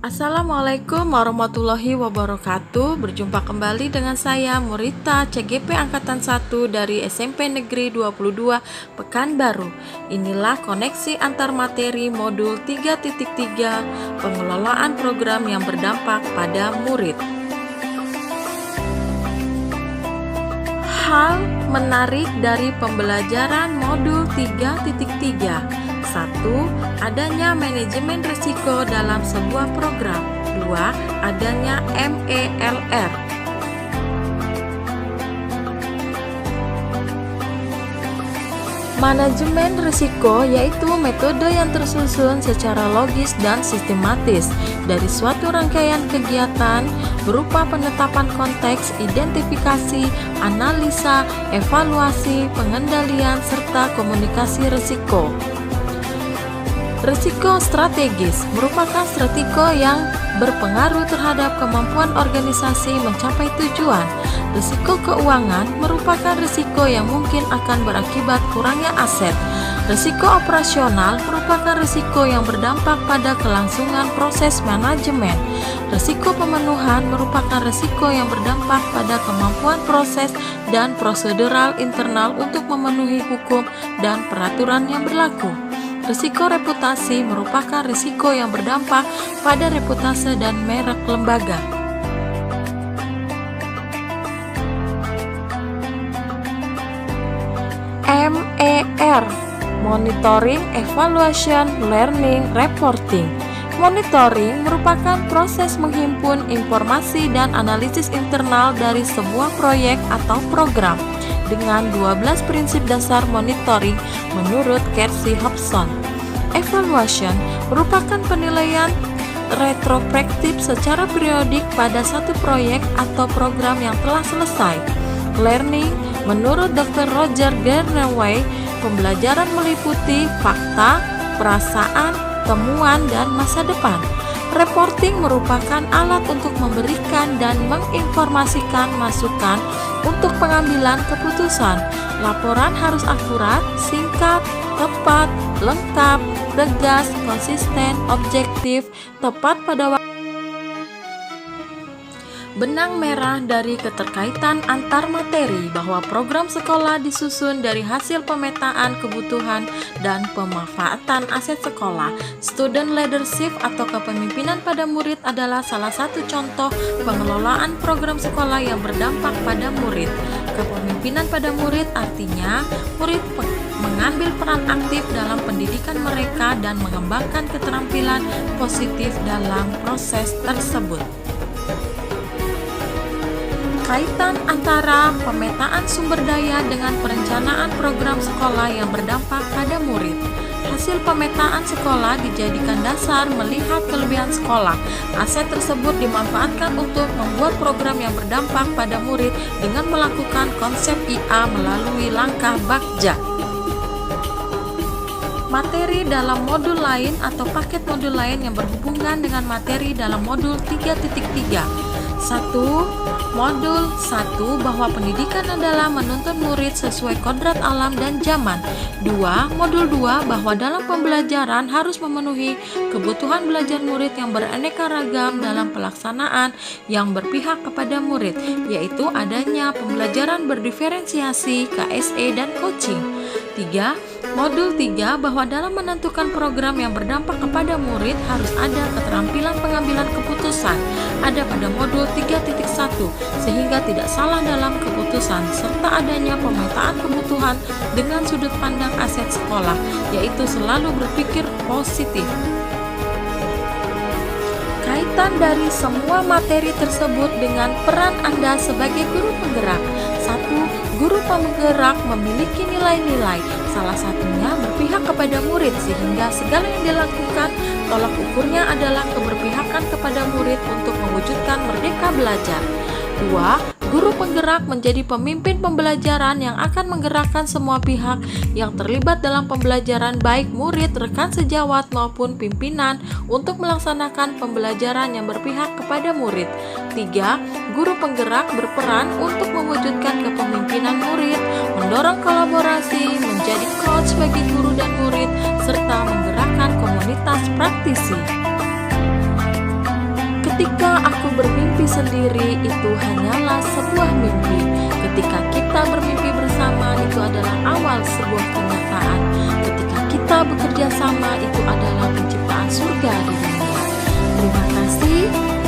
Assalamualaikum warahmatullahi wabarakatuh. Berjumpa kembali dengan saya Murita CGP Angkatan 1 dari SMP Negeri 22 Pekanbaru. Inilah koneksi antar materi modul 3.3 pengelolaan program yang berdampak pada murid. Hal menarik dari pembelajaran modul 3.3. 1. Adanya manajemen risiko dalam sebuah program. 2. Adanya MELR. Manajemen risiko yaitu metode yang tersusun secara logis dan sistematis dari suatu rangkaian kegiatan berupa penetapan konteks, identifikasi, analisa, evaluasi, pengendalian, serta komunikasi risiko. Risiko strategis merupakan strategi yang berpengaruh terhadap kemampuan organisasi mencapai tujuan. Risiko keuangan merupakan risiko yang mungkin akan berakibat kurangnya aset. Risiko operasional merupakan risiko yang berdampak pada kelangsungan proses manajemen. Risiko pemenuhan merupakan risiko yang berdampak pada kemampuan proses dan prosedural internal untuk memenuhi hukum dan peraturan yang berlaku. Risiko reputasi merupakan risiko yang berdampak pada reputase dan merek lembaga. MER, Monitoring, Evaluation, Learning, Reporting. Monitoring merupakan proses menghimpun informasi dan analisis internal dari sebuah proyek atau program dengan 12 prinsip dasar monitoring menurut Kersey Hobson. Evaluation merupakan penilaian retrospektif secara periodik pada satu proyek atau program yang telah selesai. Learning menurut Dr. Roger Gernewey, pembelajaran meliputi fakta, perasaan, temuan, dan masa depan. Reporting merupakan alat untuk memberikan dan menginformasikan masukan untuk pengambilan keputusan. Laporan harus akurat, singkat, tepat, lengkap, tegas, konsisten, objektif, tepat pada waktu. Benang merah dari keterkaitan antar materi bahwa program sekolah disusun dari hasil pemetaan kebutuhan dan pemanfaatan aset sekolah. Student leadership atau kepemimpinan pada murid adalah salah satu contoh pengelolaan program sekolah yang berdampak pada murid. Kepemimpinan pada murid artinya murid mengambil peran aktif dalam pendidikan mereka dan mengembangkan keterampilan positif dalam proses tersebut. Kaitan antara pemetaan sumber daya dengan perencanaan program sekolah yang berdampak pada murid. Hasil pemetaan sekolah dijadikan dasar melihat kelebihan sekolah. Aset tersebut dimanfaatkan untuk membuat program yang berdampak pada murid dengan melakukan konsep IA melalui langkah Bagja. Materi dalam modul lain atau paket modul lain yang berhubungan dengan materi dalam modul 3.3. 1. Modul 1 bahwa pendidikan adalah menuntun murid sesuai kodrat alam dan zaman. 2. Modul 2 bahwa dalam pembelajaran harus memenuhi kebutuhan belajar murid yang beraneka ragam dalam pelaksanaan yang berpihak kepada murid, yaitu adanya pembelajaran berdiferensiasi, KSE, dan coaching. 3. Modul 3 bahwa dalam menentukan program yang berdampak kepada murid harus ada keterampilan pengambilan keputusan, ada pada modul 3.1 sehingga tidak salah dalam keputusan, serta adanya pemetaan kebutuhan dengan sudut pandang aset sekolah, yaitu selalu berpikir positif. Kaitan dari semua materi tersebut dengan peran Anda sebagai guru penggerak. 1. Guru penggerak memiliki nilai-nilai, salah satunya berpihak kepada murid sehingga segala yang dilakukan tolak ukurnya adalah keberpihakan kepada murid untuk mewujudkan merdeka belajar. 2. Guru penggerak menjadi pemimpin pembelajaran yang akan menggerakkan semua pihak yang terlibat dalam pembelajaran baik murid, rekan sejawat maupun pimpinan untuk melaksanakan pembelajaran yang berpihak kepada murid. 3. Guru penggerak berperan untuk mewujudkan kepemimpinan murid, mendorong kolaborasi, menjadi coach bagi guru dan murid, serta menggerakkan komunitas praktisi. Ketika aku bermimpi sendiri, itu hanyalah sebuah mimpi. Ketika kita bermimpi bersama, itu adalah awal sebuah kenyataan. Ketika kita bekerja sama, itu adalah penciptaan surga di dunia. Terima kasih.